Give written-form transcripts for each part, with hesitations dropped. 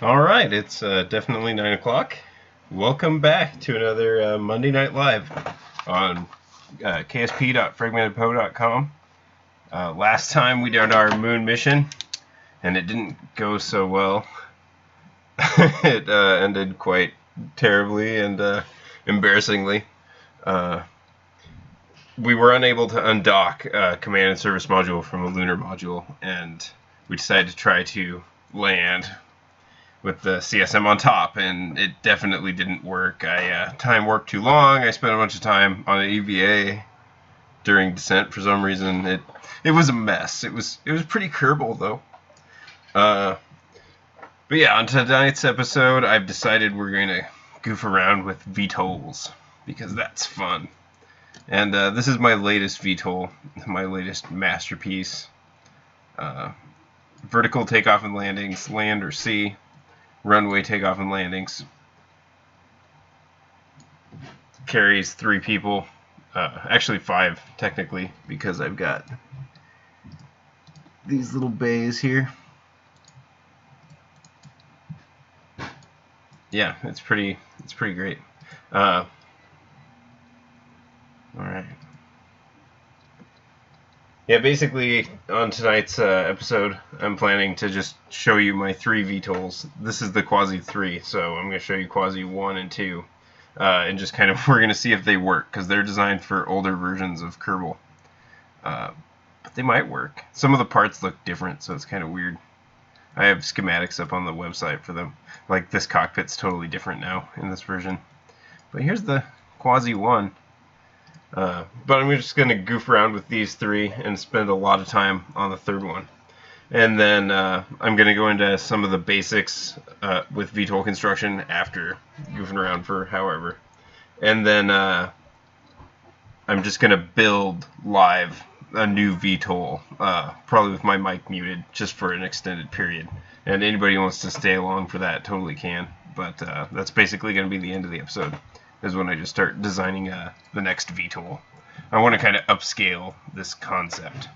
All right, it's definitely 9 o'clock. Welcome back to another Monday Night Live on ksp.fragmentedpo.com. Last time we did our moon mission, and it didn't go so well. It ended quite terribly and embarrassingly. We were unable to undock a command and service module from a lunar module, and we decided to try to land with the CSM on top, and it definitely didn't work. Time worked too long. I spent a bunch of time on an EVA during descent for some reason. It was a mess. It was pretty Kerbal though. But yeah, on tonight's episode, I've decided we're going to goof around with VTOLs because that's fun. And this is my latest VTOL, my latest masterpiece. Vertical takeoff and landings, land or sea. Runway takeoff and landings. Carries 3 people. Actually 5, technically, because I've got these little bays here. Yeah, it's pretty great. Alright. Yeah, basically, on tonight's episode, I'm planning to just show you my 3 VTOLs. This is the Quasi 3, so I'm going to show you Quasi 1 and 2. And just kind of, we're going to see if they work, because they're designed for older versions of Kerbal. But they might work. Some of the parts look different, so it's kind of weird. I have schematics up on the website for them. Like, this cockpit's totally different now in this version. But here's the Quasi 1. But I'm just going to goof around with these 3 and spend a lot of time on the 3rd one. And then I'm going to go into some of the basics with VTOL construction after goofing around for however. And then I'm just going to build live a new VTOL, probably with my mic muted, just for an extended period. And anybody who wants to stay along for that totally can. But that's basically going to be the end of the episode. Is when I just start designing the next VTOL. I want to kind of upscale this concept.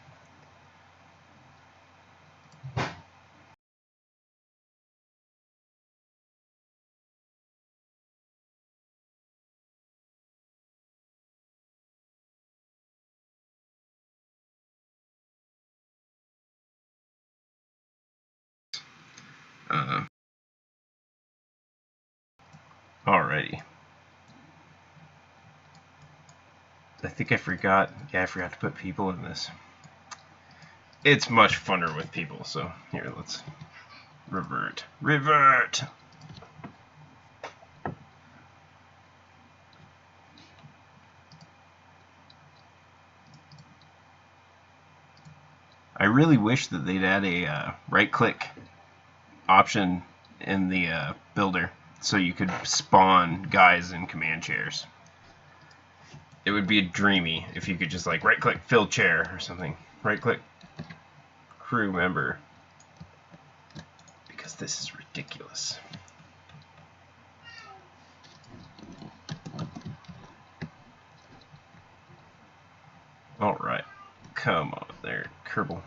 Alrighty. I think I forgot. Yeah, I forgot to put people in this. It's much funner with people, so here, let's revert. Revert! I really wish that they'd add a right-click option in the builder so you could spawn guys in command chairs. It would be dreamy if you could just like right-click fill chair or something. Right-click crew member. Because this is ridiculous. Alright. Come on there, Kerbal.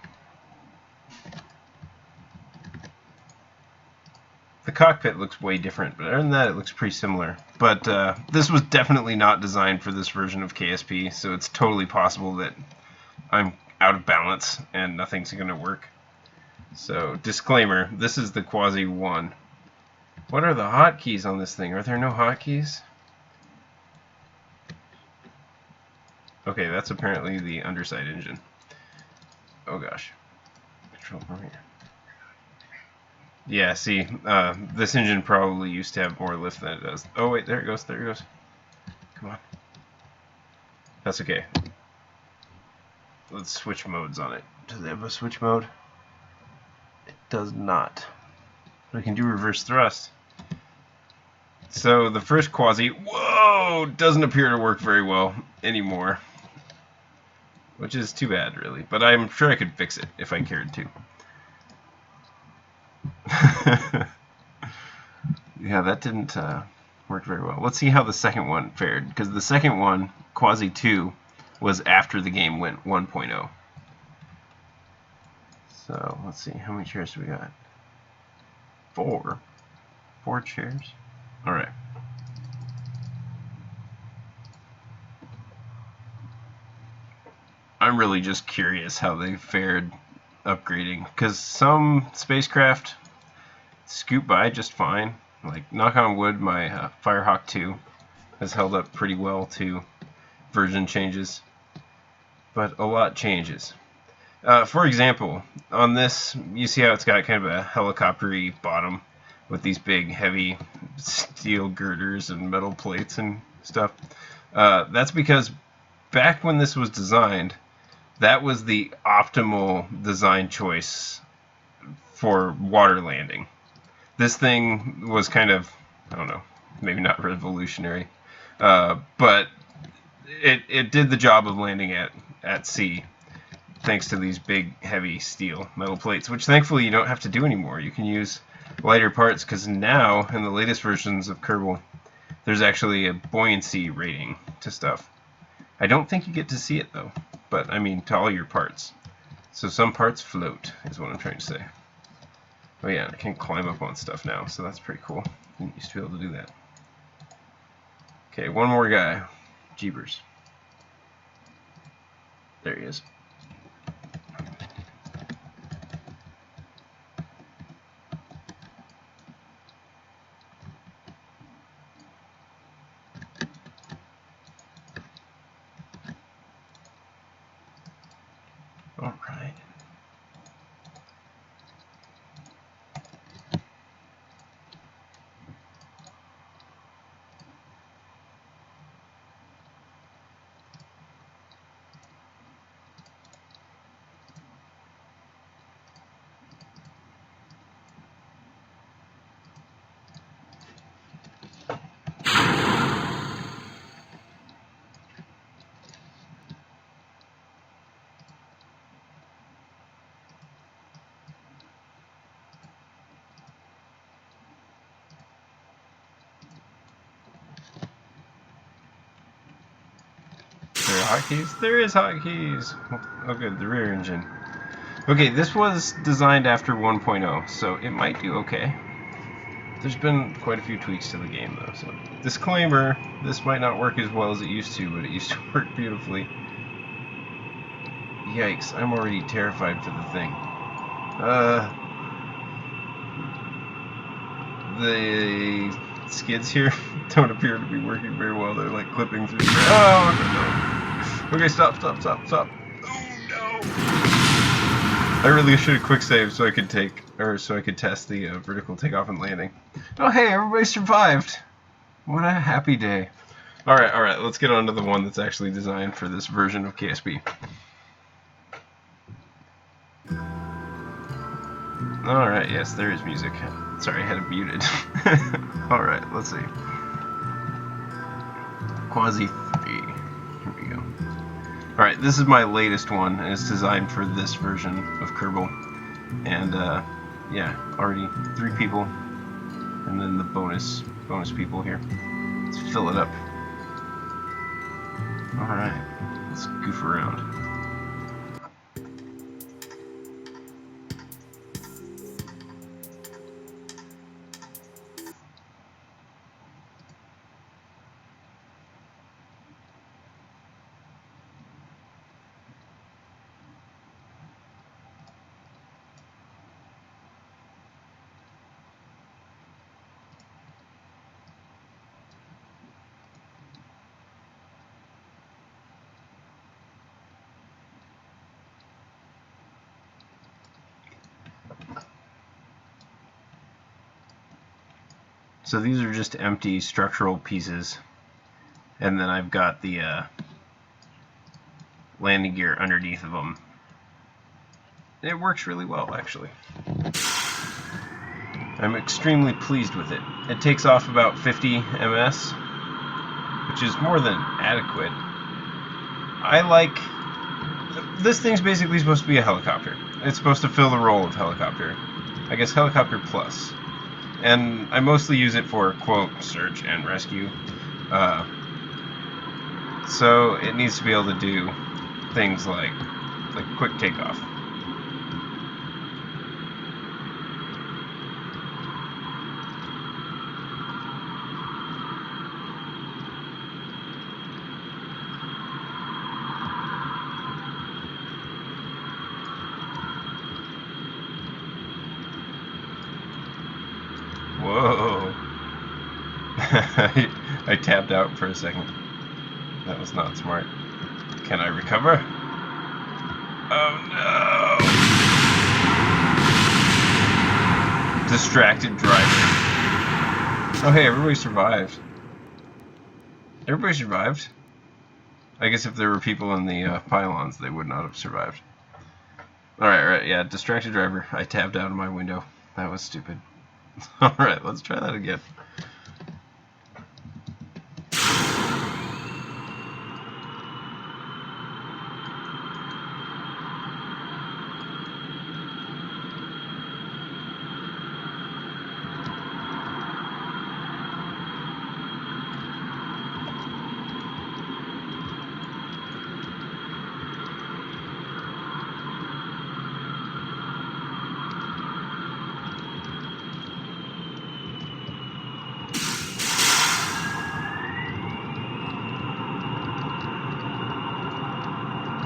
The cockpit looks way different, but other than that, it looks pretty similar. But this was definitely not designed for this version of KSP, so it's totally possible that I'm out of balance and nothing's going to work. So, disclaimer, this is the Quasi 1. What are the hotkeys on this thing? Are there no hotkeys? Okay, that's apparently the underside engine. Oh gosh. Control over here. Yeah, see, this engine probably used to have more lift than it does. Oh wait, there it goes, there it goes. Come on. That's okay. Let's switch modes on it. Does it have a switch mode? It does not. But I can do reverse thrust. So the first Quasi, whoa, doesn't appear to work very well anymore. Which is too bad, really. But I'm sure I could fix it if I cared to. Yeah, that didn't work very well. Let's see how the second one fared, because the second one, Quasi 2, was after the game went 1.0. So let's see, how many chairs do we got? 4. 4 chairs? Alright. I'm really just curious how they fared upgrading, because some spacecraft scoot by just fine. Like, knock on wood, my Firehawk 2 has held up pretty well to version changes, but a lot changes. For example, on this, you see how it's got kind of a helicopter-y bottom with these big, heavy steel girders and metal plates and stuff. That's because back when this was designed, that was the optimal design choice for water landing. This thing was kind of, I don't know, maybe not revolutionary, but it did the job of landing at sea, thanks to these big, heavy steel metal plates, which thankfully you don't have to do anymore. You can use lighter parts, because now, in the latest versions of Kerbal, there's actually a buoyancy rating to stuff. I don't think you get to see it, though, but I mean to all your parts. So some parts float, is what I'm trying to say. Oh yeah, I can climb up on stuff now, so that's pretty cool. Didn't used to be able to do that. Okay, one more guy. Jeebers. There he is. All right. There are hotkeys? There is hotkeys! Oh good, the rear engine. Okay, this was designed after 1.0, so it might do okay. There's been quite a few tweaks to the game, though, so... Disclaimer, this might not work as well as it used to, but it used to work beautifully. Yikes, I'm already terrified for the thing. The skids here don't appear to be working very well. They're like clipping through. Oh no! Okay, stop. Oh no! I really should have quick saved so I could test the vertical takeoff and landing. Oh hey, everybody survived! What a happy day! All right. Let's get on to the one that's actually designed for this version of KSP. Alright, yes, there is music. Sorry, I had it muted. Alright, let's see. Quasi 3. Here we go. Alright, this is my latest one, and it's designed for this version of Kerbal. And, yeah, already 3 people. And then the bonus people here. Let's fill it up. Alright, let's goof around. So these are just empty structural pieces, and then I've got the landing gear underneath of them. It works really well, actually. I'm extremely pleased with it. It takes off about 50 ms, which is more than adequate. This thing's basically supposed to be a helicopter. It's supposed to fill the role of helicopter. I guess helicopter plus. And I mostly use it for, quote, search and rescue. So it needs to be able to do things like quick takeoff. I tapped out for a second. That was not smart. Can I recover? Oh no! Distracted driver. Oh hey, everybody survived. Everybody survived. I guess if there were people in the pylons, they would not have survived. Alright, yeah, distracted driver. I tapped out of my window. That was stupid. Alright, let's try that again.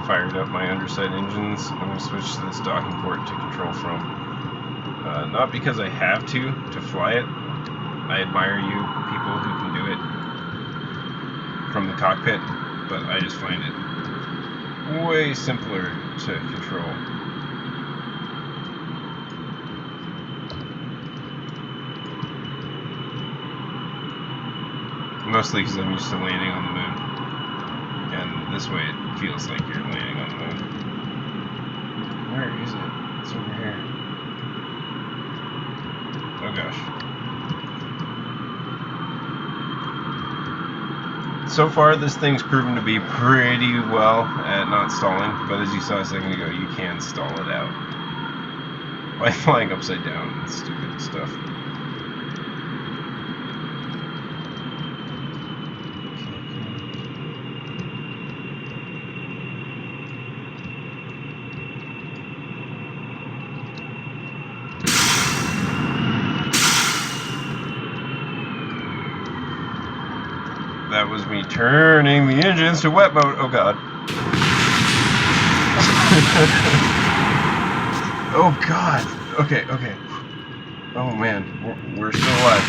Fired up my underside engines. I'm going to switch to this docking port to control from. Not because I have to fly it. I admire you people who can do it from the cockpit, but I just find it way simpler to control. Mostly because I'm used to landing on the moon. And this way it feels like you're landing on the moon. Where is it? It's over here. Oh gosh. So far this thing's proven to be pretty well at not stalling, but as you saw a second ago, you can stall it out by flying upside down and stupid stuff. That was me turning the engines to wet mode. Oh god. Oh god. Okay. Oh man, we're still alive.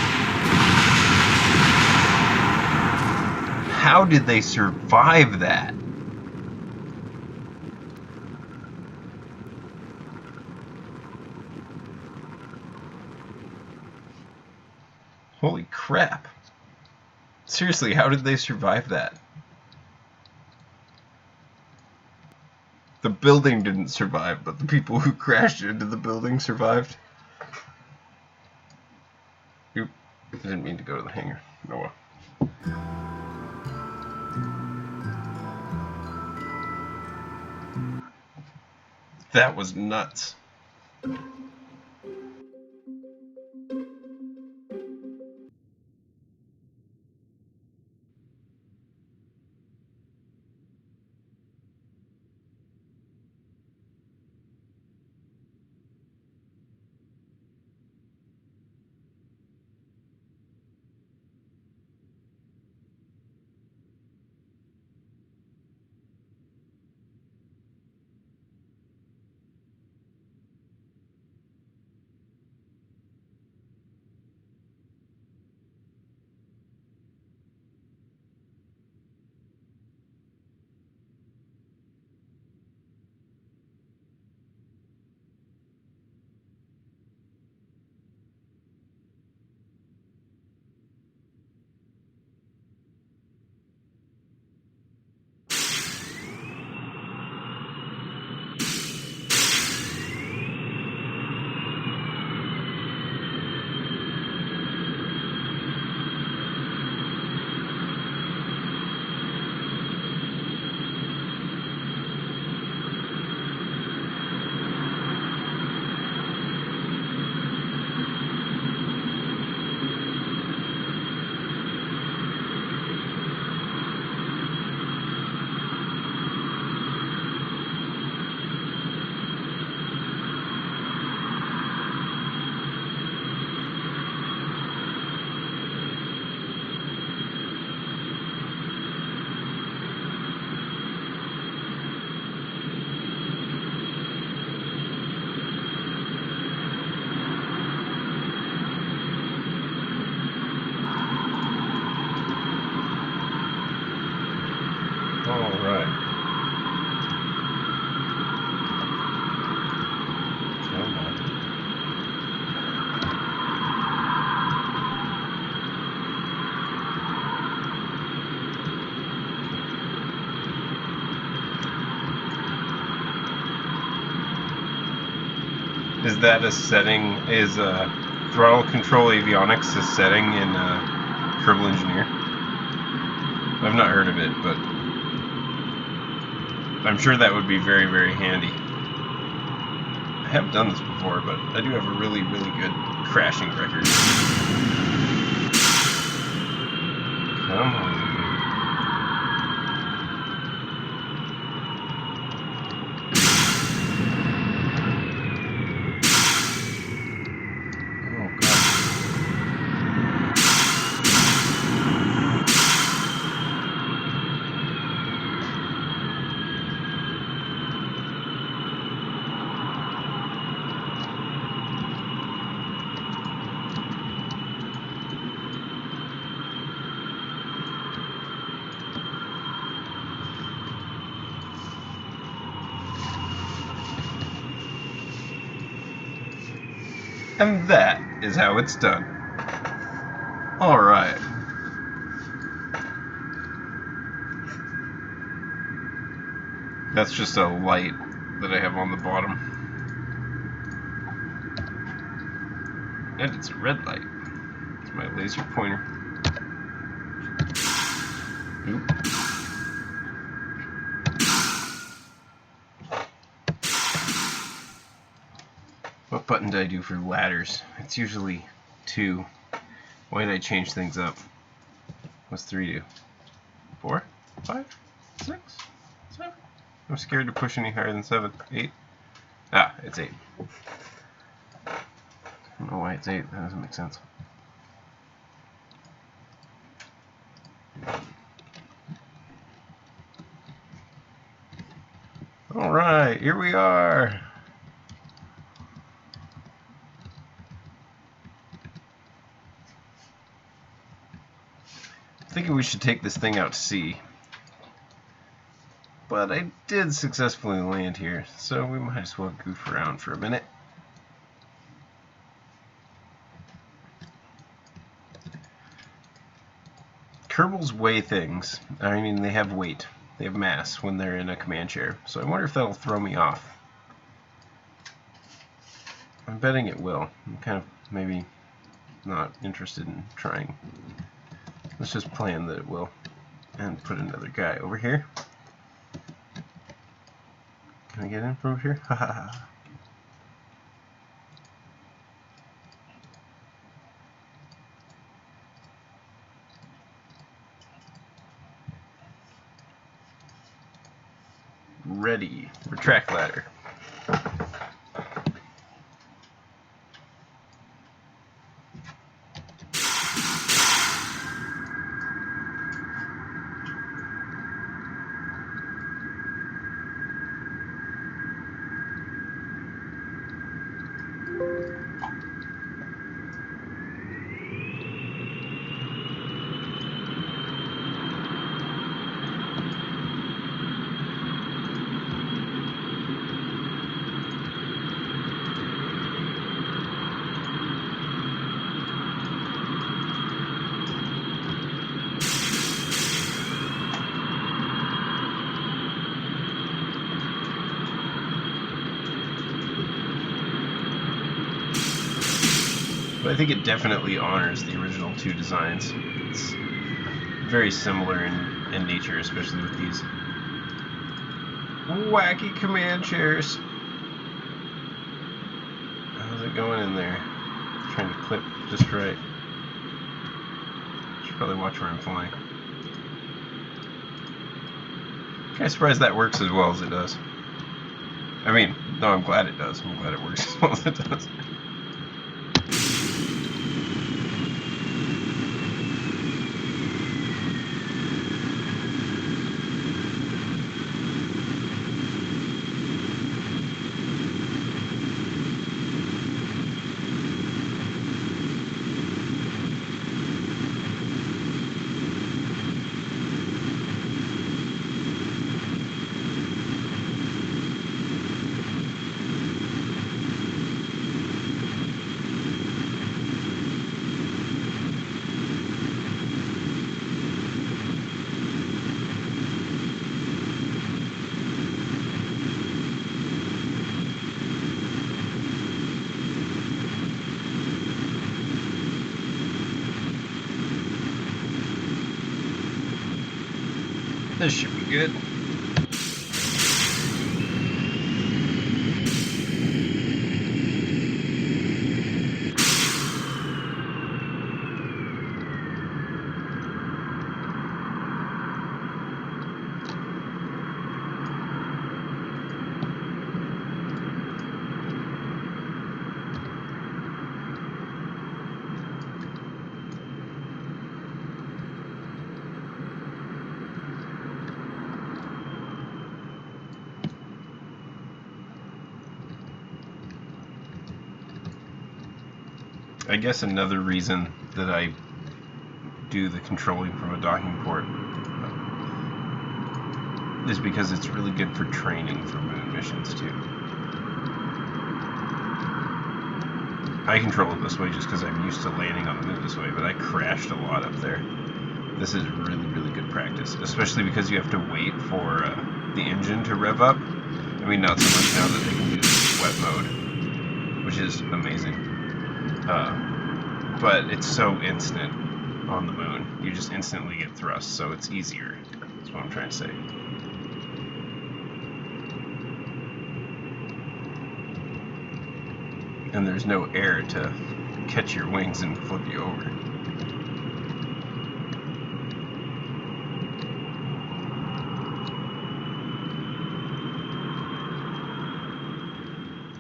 How did they survive that? Holy crap. Seriously, how did they survive that? The building didn't survive, but the people who crashed into the building survived. Oop, I didn't mean to go to the hangar. Oh well. That was nuts. is that a setting? Is throttle control avionics a setting in Kerbal Engineer? I've not heard of it, but I'm sure that would be very, very handy. I haven't done this before, but I do have a really, really good crashing record. Come on. And that is how it's done. Alright. That's just a light that I have on the bottom. And it's a red light. It's my laser pointer. Oop. What button did I do for ladders? It's usually 2. Why did I change things up? What's 3 do? 4? 5? 6? 7? I'm scared to push any higher than 7. 8? Ah, it's 8. I don't know why it's 8. That doesn't make sense. Alright, here we are. Thinking we should take this thing out to sea, but I did successfully land here, so we might as well goof around for a minute. Kerbals weigh things. I mean, they have weight, they have mass when they're in a command chair, so I wonder if that'll throw me off. I'm betting it will. I'm kind of maybe not interested in trying. Let's just plan that it will. And put another guy over here. Can I get in from over here? Ha ha ha. Ready. Retract ladder. But I think it definitely honors the original 2 designs. It's very similar in nature, especially with these wacky command chairs. How's it going in there? Trying to clip just right. Should probably watch where I'm flying. Kind of surprised that works as well as it does. I mean, no, I'm glad it does. I'm glad it works as well as it does. This should be good. I guess another reason that I do the controlling from a docking port is because it's really good for training for moon missions too. I control it this way just because I'm used to landing on the moon this way, but I crashed a lot up there. This is really, really good practice, especially because you have to wait for the engine to rev up. I mean, not so much now that they can do wet mode, which is amazing. But it's so instant on the moon. You just instantly get thrust, so it's easier. That's what I'm trying to say. And there's no air to catch your wings and flip you over.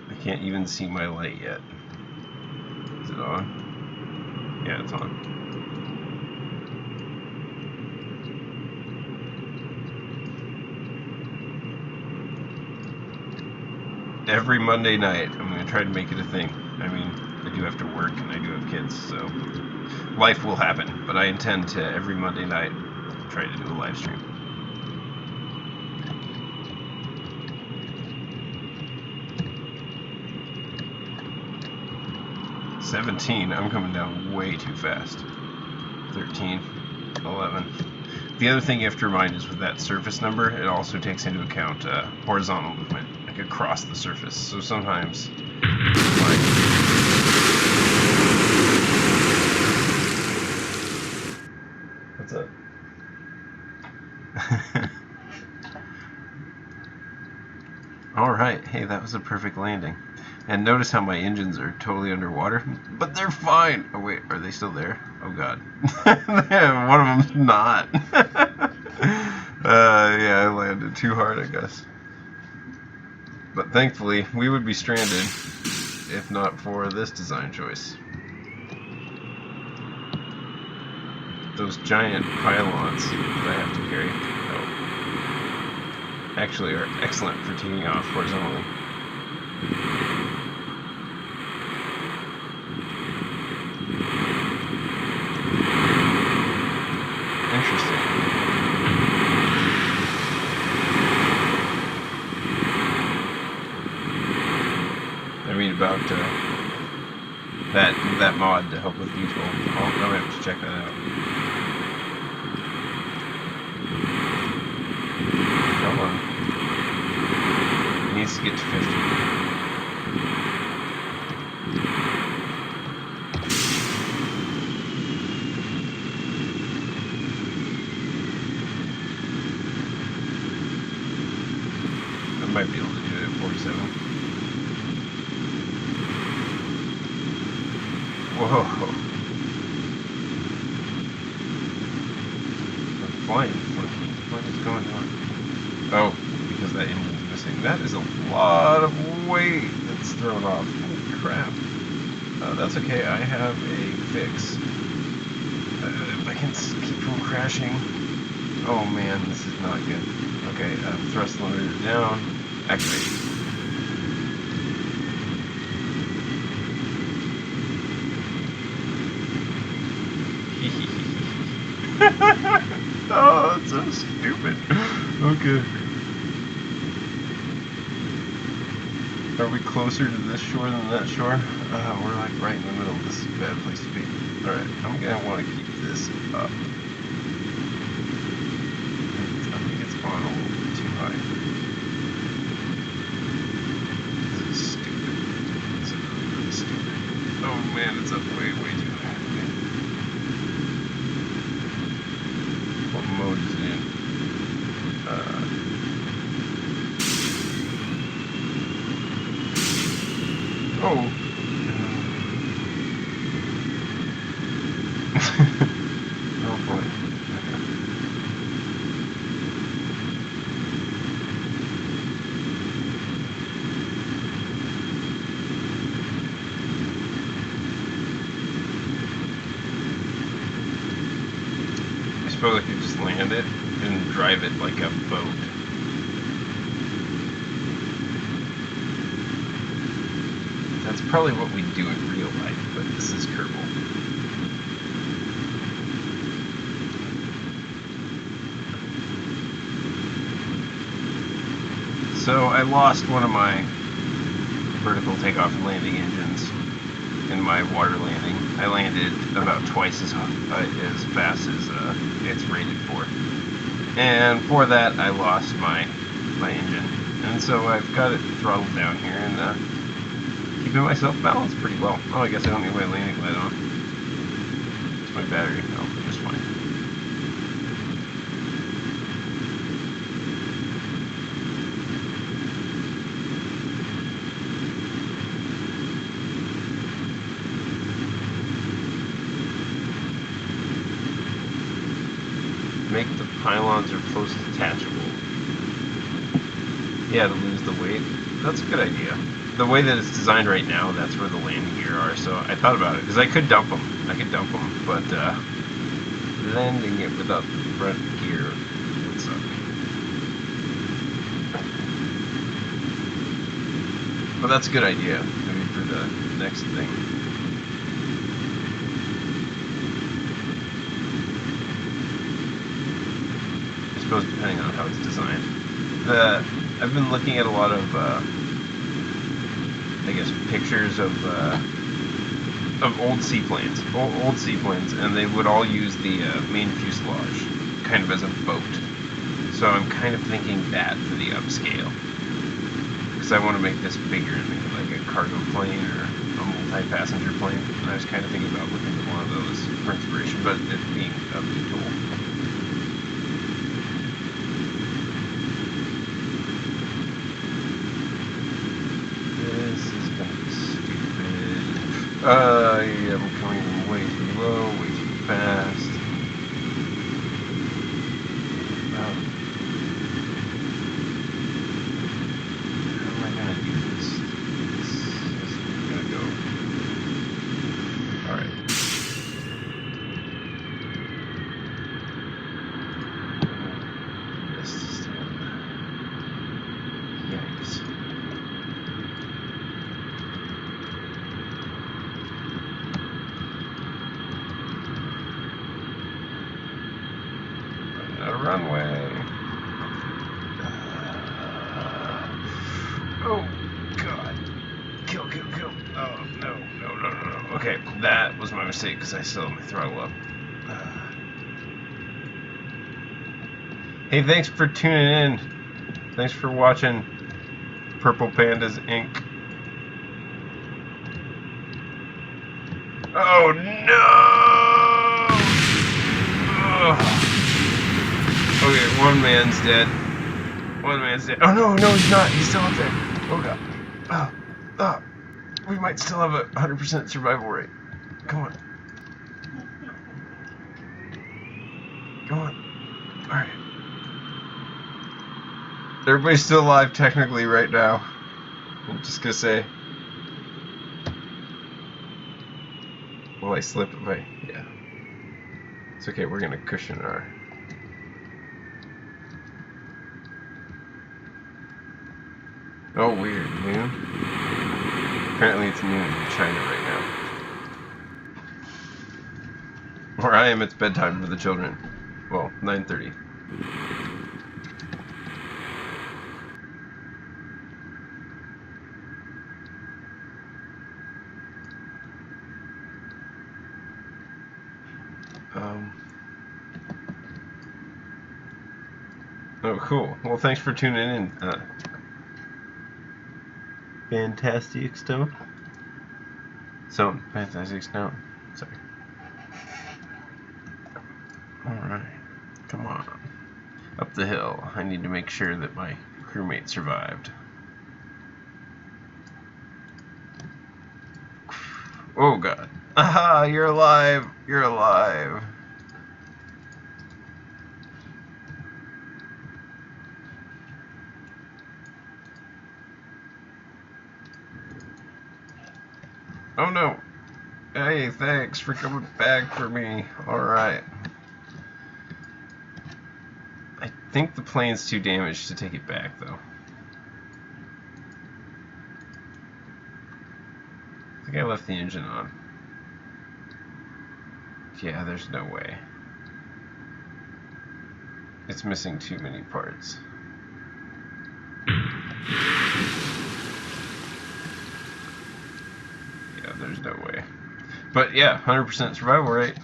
I can't even see my light yet. Is it on? Yeah, it's on. Every Monday night, I'm going to try to make it a thing. I mean, I do have to work and I do have kids, so life will happen. But I intend to, every Monday night, try to do a live stream. $17, I'm coming down way too fast. 13, 11. The other thing you have to remind is with that surface number, it also takes into account horizontal movement, like across the surface. So sometimes, like, what's up? Alright, hey, that was a perfect landing. And notice how my engines are totally underwater, but they're fine. Oh wait, are they still there? Oh god. One of them's not. Yeah, I landed too hard, I guess. But thankfully, we would be stranded if not for this design choice. Those giant pylons that I have to carry actually are excellent for taking off horizontally. Interesting. I read about that mod to help with VTOL. I'll have to check that out. Come on. It needs to get to 50. Might be able to do it at 47. Whoa. I'm flying funky. What is going on? Oh, because that engine's missing. That is a lot of weight that's thrown off. Holy crap. That's okay. I have a fix. If I can keep from crashing. Oh man, this is not good. Okay, thrust limiter down. Activate. Oh, that's so stupid. Okay. Are we closer to this shore than that shore? We're like right in the middle. This is a bad place to be. Alright, I'm gonna want to keep this up. I think it's on a little bit too high. This is stupid. This is really, really stupid. Oh man, it's up way, way too high. What mode is it in? suppose I could just land it and drive it like a boat. That's probably what we do in real life, but this is Kerbal. So I lost one of my vertical takeoff and landing engines in my water landing. I landed about twice as fast as it's rated for. And for that I lost my engine. And so I've got it throttled down here and keeping myself balanced pretty well. Oh, I guess I don't need my landing light on. It's my battery. Oh, just fine. Make the pylons or post detachable. Yeah, to lose the weight. That's a good idea. The way that it's designed right now, that's where the landing gear are. So I thought about it because I could dump them. But landing it without the front gear would suck. But that's a good idea. Maybe for the next thing. I suppose depending on how it's designed. I've been looking at a lot of I guess pictures of old seaplanes, and they would all use the main fuselage kind of as a boat. So I'm kind of thinking that for the upscale, because I want to make this bigger and make it like a cargo plane or a multi-passenger plane. And I was kind of thinking about looking at one of those for inspiration, but it being a VTOL. I'm coming way too low, way too fast. How am I gonna do this? This isn't gonna go. Alright. This time. Yikes. Runway. Oh god. Kill. Oh no. Okay, that was my mistake because I still have my throttle up. Hey, thanks for tuning in. Thanks for watching Purple Pandas Inc. Oh no! Ugh. Okay, one man's dead. Oh no, he's not. He's still up there. Oh god. We might still have a 100% survival rate. Come on. Alright. Everybody's still alive technically right now. I'm just gonna say. Will I slip if I... Yeah. It's okay, we're gonna cushion our... Oh, weird. Noon? Apparently it's noon in China right now. Where I am, it's bedtime for the children. Well, 9:30. Oh, cool. Well, thanks for tuning in. Fantastic Stone. Fantastic Stone. Sorry. Alright. Come on. Up the hill. I need to make sure that my crewmate survived. Oh god. Aha! You're alive! You're alive! Oh no! Hey, thanks for coming back for me. Alright. think the plane's too damaged to take it back, though. I think I left the engine on. Yeah, there's no way. It's missing too many parts. Yeah, there's no way. But yeah, 100% survival rate.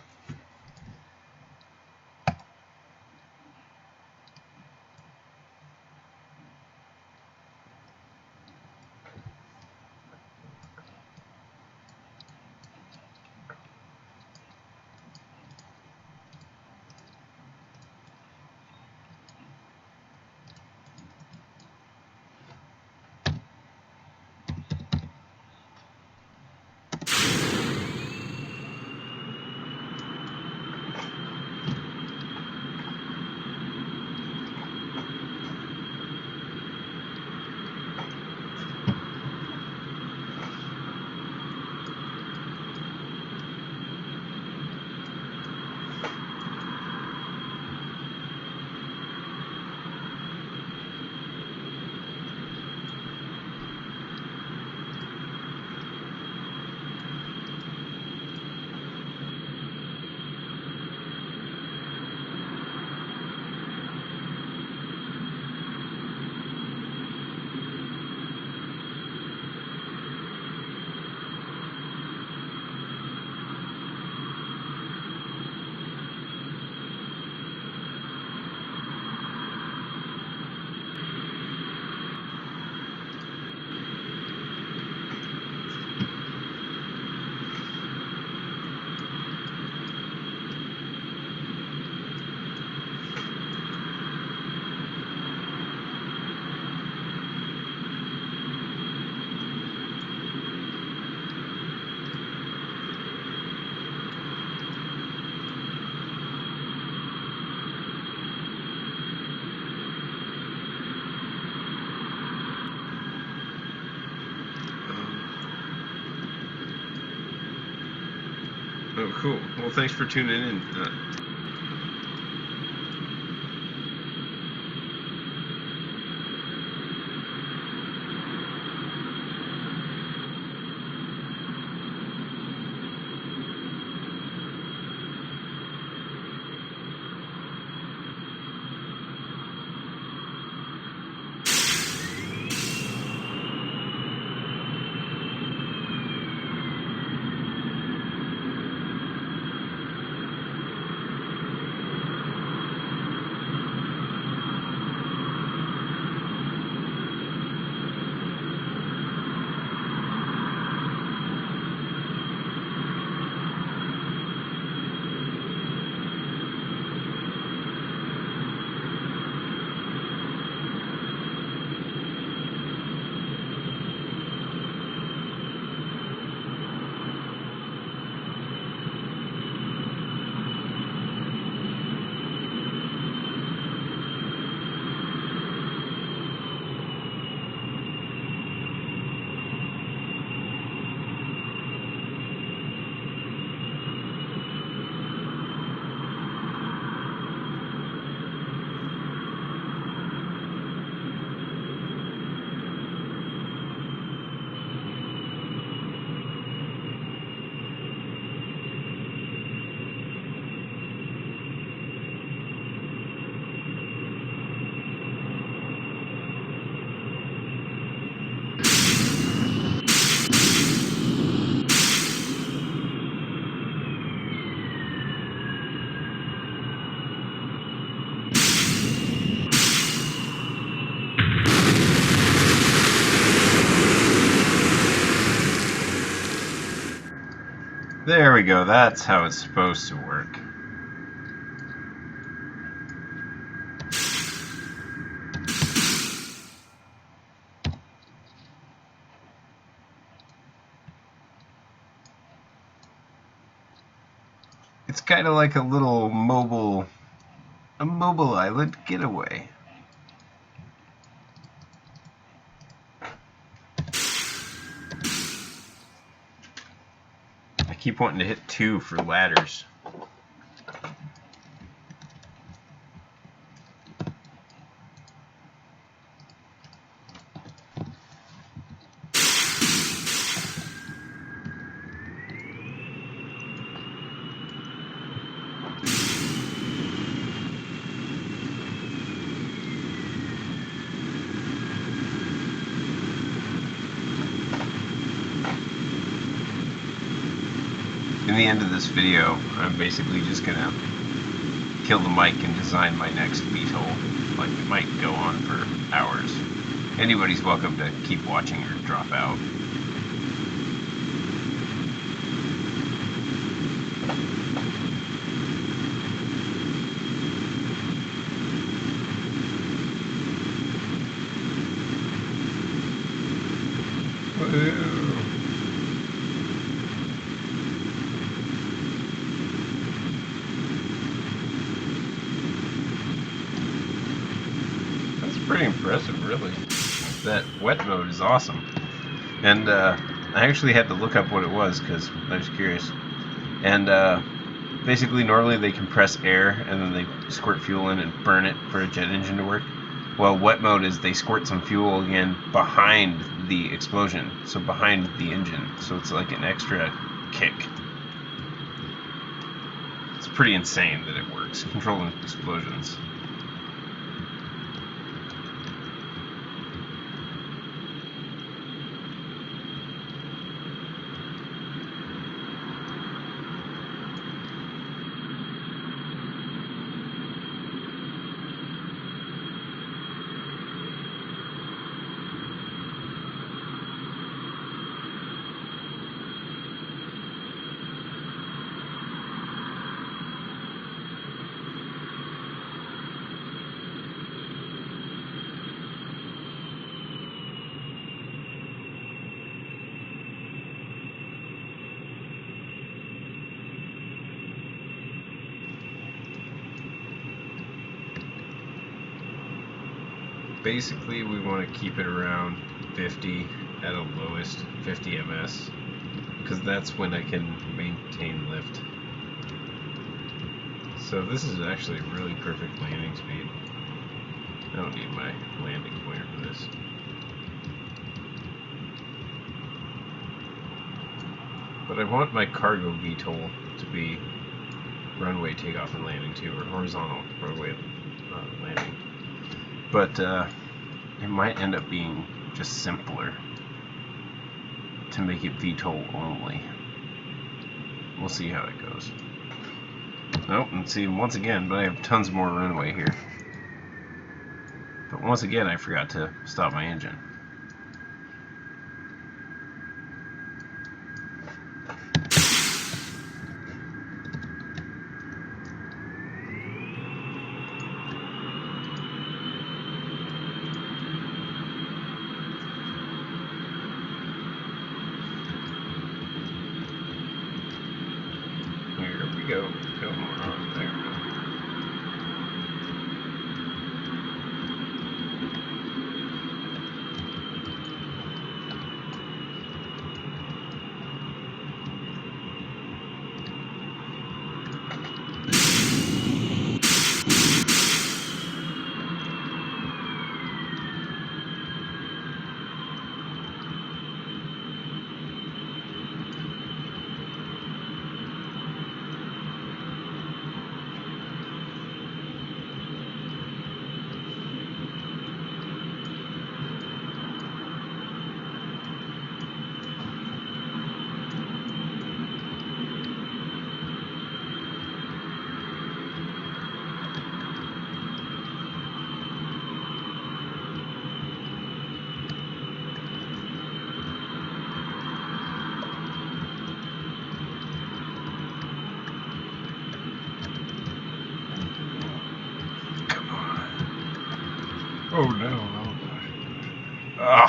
Oh, cool. Well, thanks for tuning in. There we go. That's how it's supposed to work. It's kind of like a little mobile island getaway. I keep wanting to hit 2 for ladders. in the end of this video, I'm basically just gonna kill the mic and design my next VTOL. Like, it might go on for hours. Anybody's welcome to keep watching or drop out. Woo. That's pretty impressive, really. That wet mode is awesome. And I actually had to look up what it was because I was curious. And basically, normally they compress air and then they squirt fuel in and burn it for a jet engine to work. Well, wet mode is they squirt some fuel again behind the explosion, so behind the engine. So it's like an extra kick. It's pretty insane that it works, controlling explosions. Basically, we want to keep it around 50 at a lowest, 50 ms, because that's when I can maintain lift. So this is actually a really perfect landing speed. I don't need my landing pointer for this. But I want my cargo VTOL to be runway takeoff and landing too, or horizontal runway landing. But it might end up being just simpler to make it VTOL only. We'll see how it goes. Nope, and see, once again, but I have tons more runway here. But once again, I forgot to stop my engine. Here we go. Come on, there we go. Oh no, oh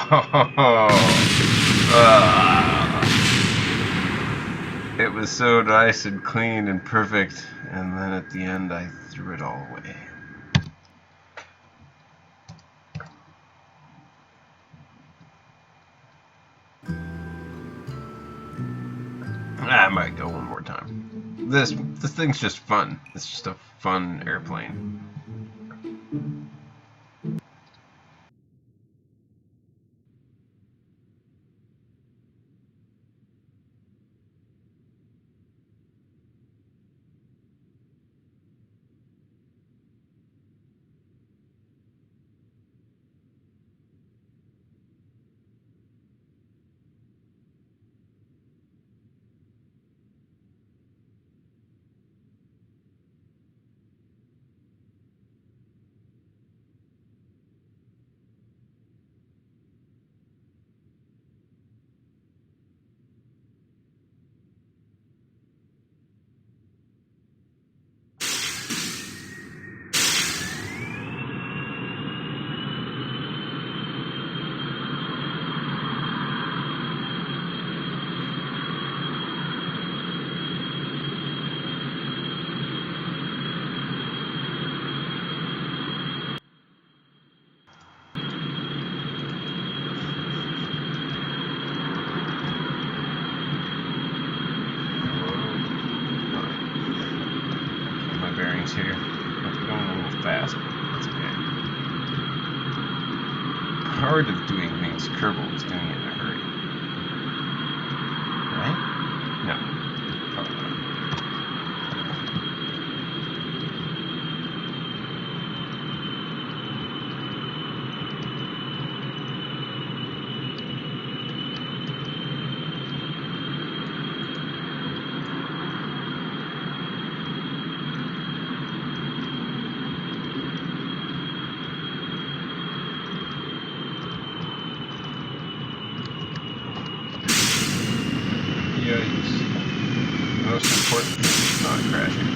gosh. It was so nice and clean and perfect, and then at the end I threw it all away. I might go one more time. This thing's just fun. It's just a fun airplane. bearings here. I'm going a little fast, but that's okay. Part of doing things Kerbal is doing it in a hurry. Right? No. Probably not. The most important thing is not crashing.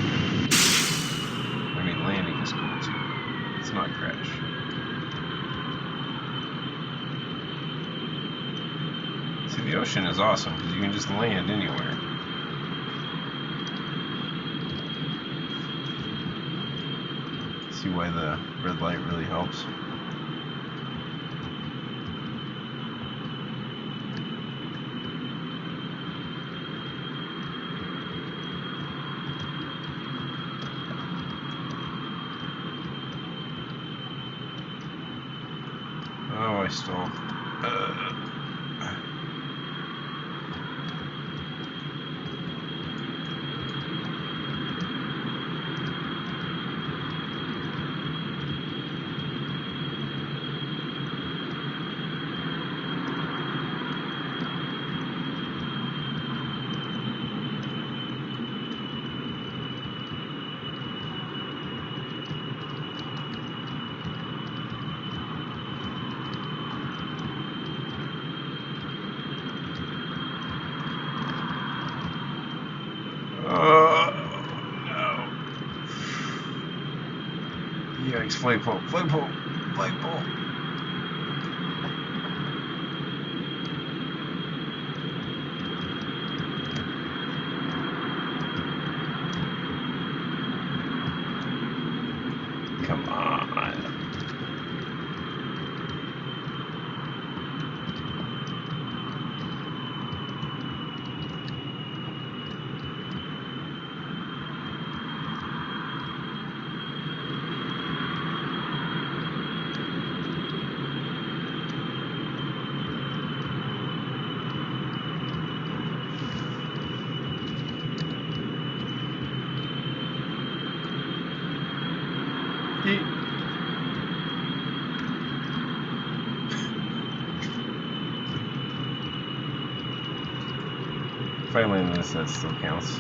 I mean, landing is cool too, but it's not crash. See, the ocean is awesome because you can just land anywhere. See why the red light really helps. Oh, I stalled. Oh, no. Yikes, flagpole, flagpole, flagpole. Come on. If I land this, that still counts.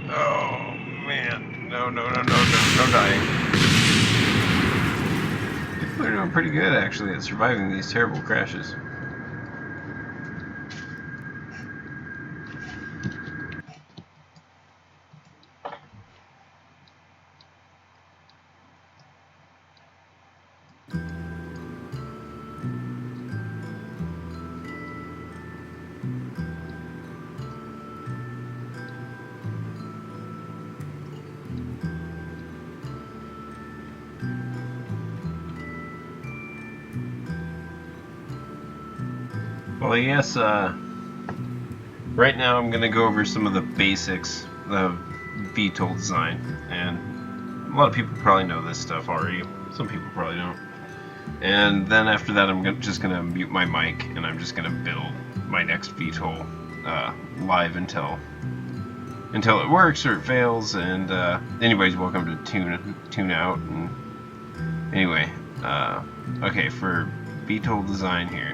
Oh man, no dying. People are doing pretty good actually at surviving these terrible crashes. Well, I guess right now I'm going to go over some of the basics of VTOL design, and a lot of people probably know this stuff already. Some people probably don't. And then after that, I'm just going to mute my mic, and I'm just going to build my next VTOL live until it works or it fails. And anyways, welcome to tune out. And anyway, okay, for VTOL design here.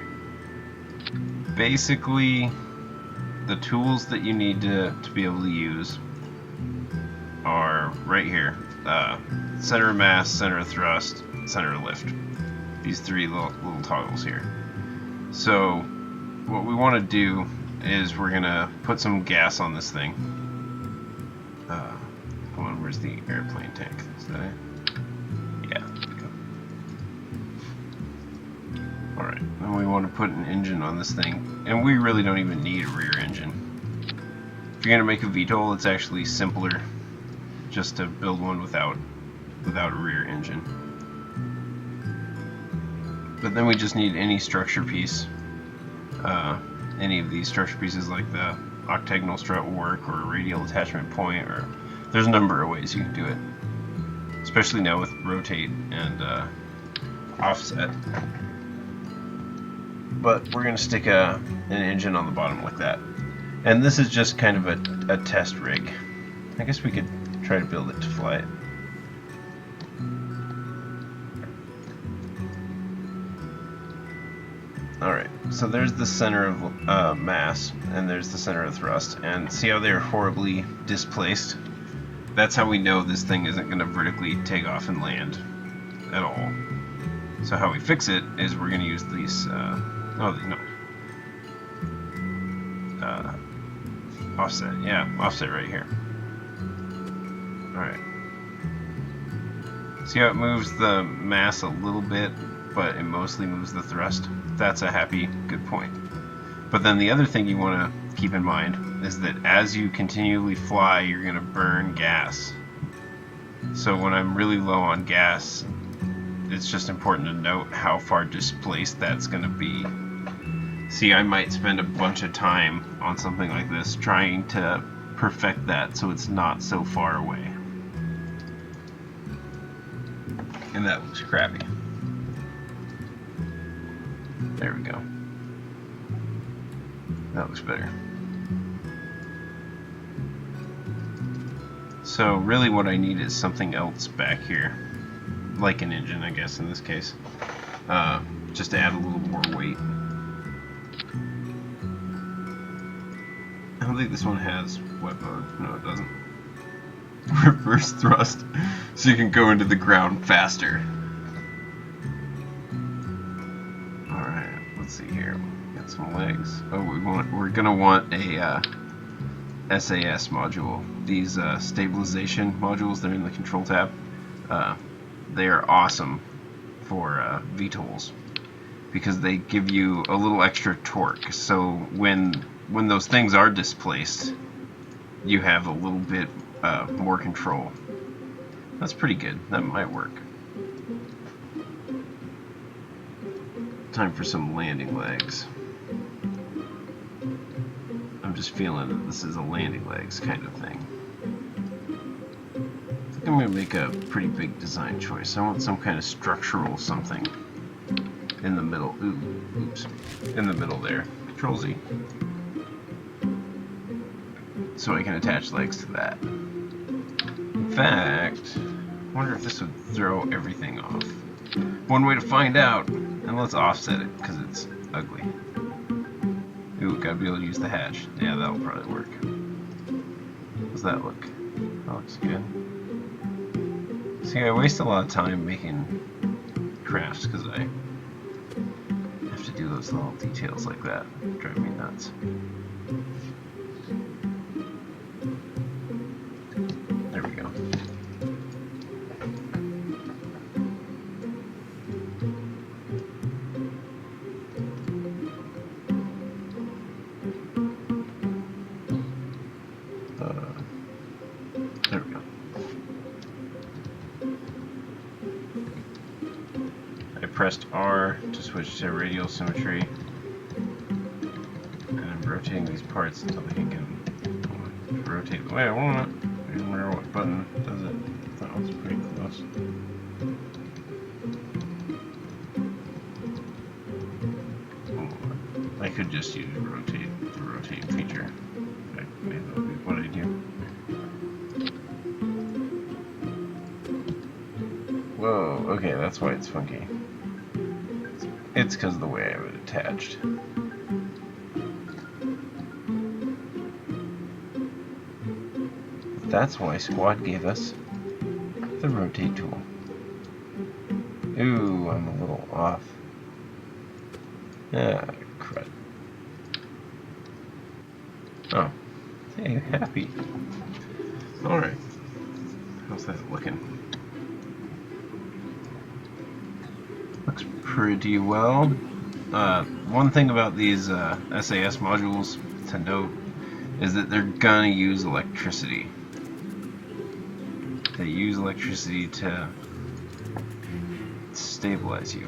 Basically, the tools that you need to be able to use are right here. Center of mass, center of thrust, center of lift. These three little toggles here. So what we want to do is we're going to put some gas on this thing. Come on, where's the airplane tank? Is that it? Yeah, there we go. Alright, then we want to put an engine on this thing, and we really don't even need a rear engine. If you're going to make a VTOL, it's actually simpler just to build one without a rear engine. But then we just need any structure piece, any of these structure pieces like the octagonal strut will work, or a radial attachment point, or There's a number of ways you can do it, especially now with rotate and offset. But we're going to stick an engine on the bottom like that. And this is just kind of a test rig. I guess we could try to build it to fly it. Alright, so there's the center of mass, and there's the center of thrust. And see how they're horribly displaced? That's how we know this thing isn't going to vertically take off and land at all. So how we fix it is we're going to use these, offset, yeah, offset right here. Alright. See how it moves the mass a little bit, but it mostly moves the thrust? That's a happy, good point. But then the other thing you want to keep in mind is that as you continually fly, you're going to burn gas. So when I'm really low on gas, it's just important to note how far displaced that's going to be. See, I might spend a bunch of time on something like this trying to perfect that so it's not so far away. And that looks crappy. There we go. That looks better. So really what I need is something else back here. Like an engine, I guess, in this case. Just to add a little more weight. I don't think this one has wet mode. No, it doesn't. Reverse thrust, so you can go into the ground faster. Alright, let's see here. Got some legs. Oh, we're gonna want a SAS module. These stabilization modules, they're in the control tab. They are awesome for VTOLs because they give you a little extra torque. So when those things are displaced, you have a little bit more control. That's pretty good. That might work. Time for some landing legs. I'm just feeling that this is a landing legs kind of thing. I think I'm going to make a pretty big design choice. I want some kind of structural something in the middle. Oops. In the middle there. Control Z. So I can attach legs to that. In fact, I wonder if this would throw everything off. One way to find out, and let's offset it because it's ugly. Ooh, gotta be able to use the hatch. Yeah, that'll probably work. How's that look? That looks good. See, I waste a lot of time making crafts because I have to do those little details like that. Drive me nuts. There we go. There we go. I pressed R to switch to radial symmetry, and I'm rotating these parts until they can get rotate the way I want it. I don't remember what button does it. That was pretty close. I could just use rotate, the rotate feature. Maybe that would be what I do. Whoa, okay, that's why it's funky. It's because of the way I have it attached. That's why Squad gave us the rotate tool. Ooh, I'm a little off. Ah, crud. Oh, hey, happy. Alright. How's that looking? Looks pretty well. One thing about these SAS modules to note is that they're gonna use electricity. They use electricity to stabilize you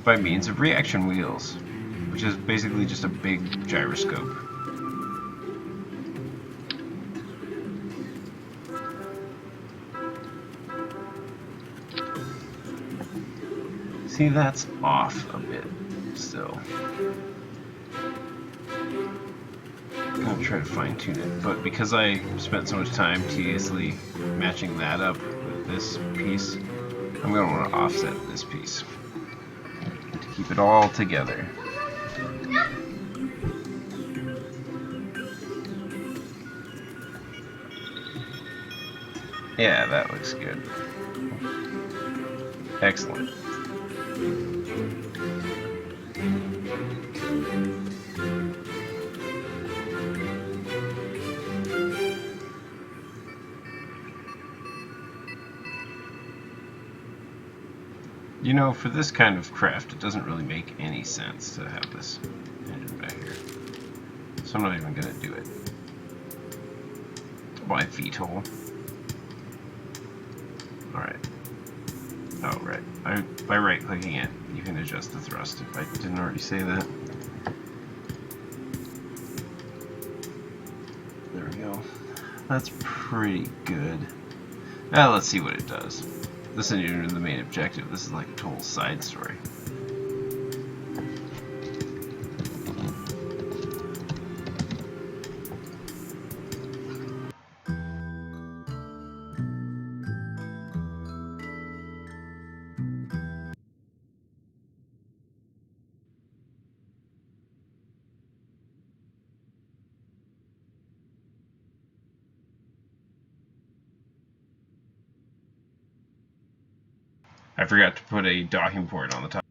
by means of reaction wheels, which is basically just a big gyroscope. See, that's off a bit still. I'm gonna try to fine tune it, but because I spent so much time tediously matching that up with this piece, I'm gonna want to offset this piece to keep it all together. Yeah, that looks good. Excellent. You know, for this kind of craft, it doesn't really make any sense to have this engine back here. So I'm not even going to do it. Why VTOL? Alright. Oh, right. By right-clicking it, you can adjust the thrust, if I didn't already say that. There we go. That's pretty good. Now let's see what it does. This isn't even the main objective. This is like a total side story. I forgot to put a docking port on the top.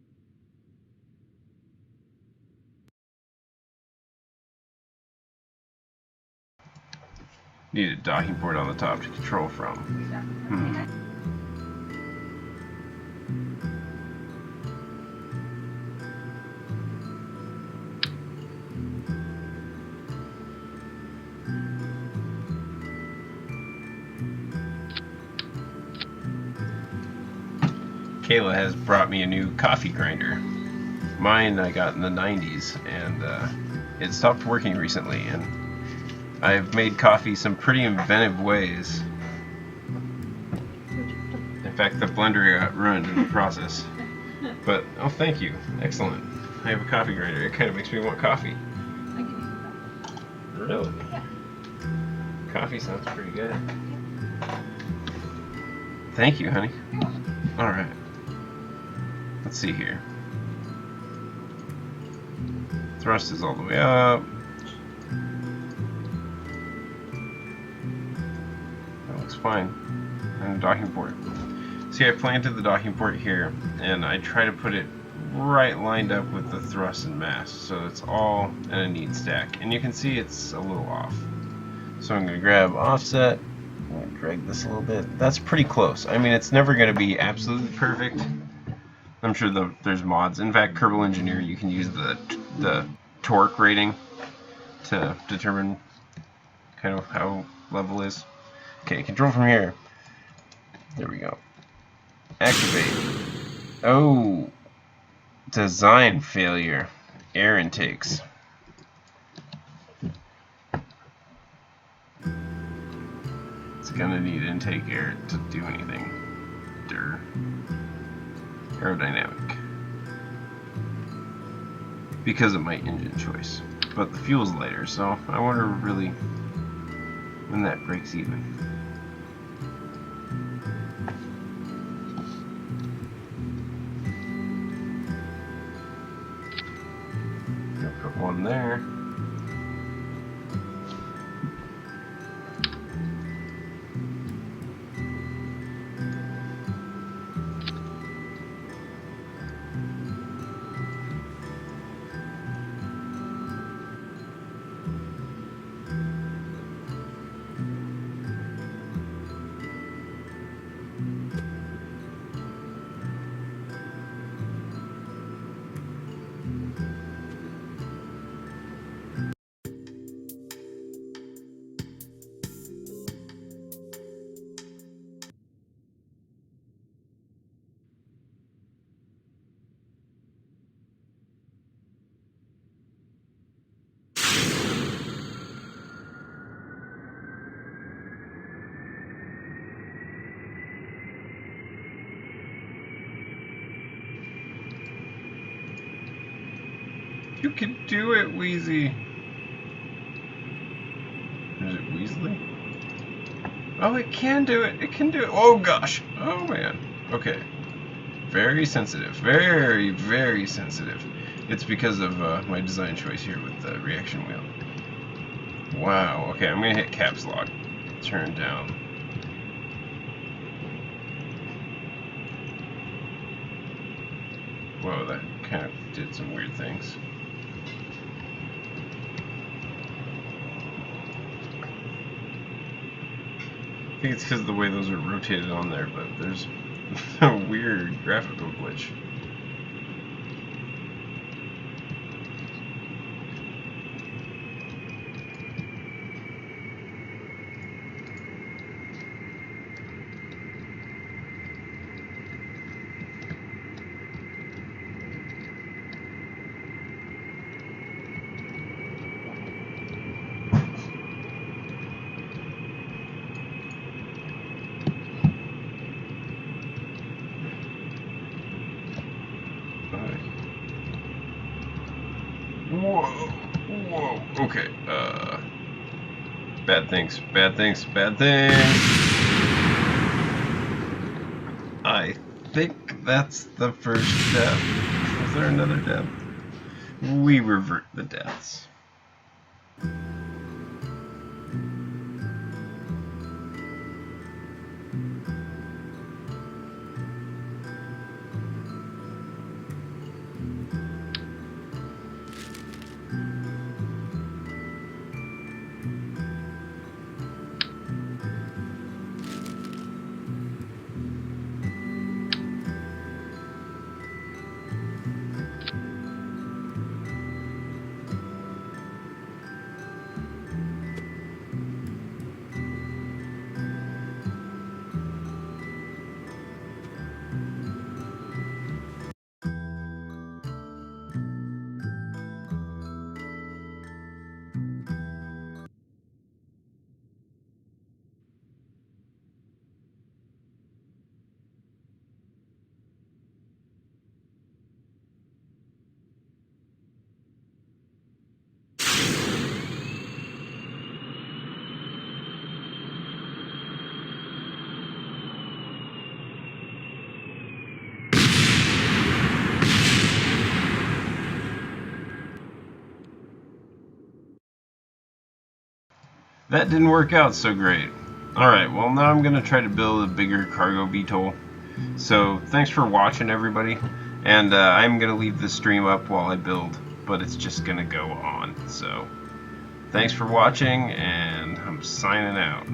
Need a docking port on the top to control from. Kayla has brought me a new coffee grinder. Mine I got in the 90s, and it stopped working recently, and I've made coffee some pretty inventive ways. In fact, the blender got ruined in the process. But, oh, thank you. Excellent. I have a coffee grinder. It kind of makes me want coffee. I can use that. Really? Yeah. Coffee sounds pretty good. Thank you, honey. Alright. Let's see here. Thrust is all the way up. That looks fine. And a docking port. See, I planted the docking port here, and I try to put it right lined up with the thrust and mass, so it's all in a neat stack. And you can see it's a little off. So I'm going to grab offset. I'm going to drag this a little bit. That's pretty close. I mean, it's never going to be absolutely perfect. I'm sure there's mods. In fact, Kerbal Engineer, you can use the torque rating to determine kind of how level is. Okay, control from here. There we go. Activate. Oh, design failure. Air intakes. It's gonna need intake air to do anything. Aerodynamic. Because of my engine choice. But the fuel's lighter, so I wonder really when that breaks even. Gonna put one there. You can do it, Wheezy. Is it Weasley? Oh, it can do it. It can do it. Oh, gosh. Oh, man. Okay. Very sensitive. Very, very sensitive. It's because of my design choice here with the reaction wheel. Wow. Okay, I'm going to hit caps lock. Turn down. Whoa, that kind of did some weird things. I think it's because of the way those are rotated on there, but there's a weird graphical glitch. Whoa, whoa, okay, bad things, bad things, bad things. I think that's the first death. Was there another death? We revert the deaths. That didn't work out so great. Alright, well now I'm going to try to build a bigger cargo VTOL. So, thanks for watching, everybody. And I'm going to leave the stream up while I build, but it's just going to go on. So, thanks for watching, and I'm signing out.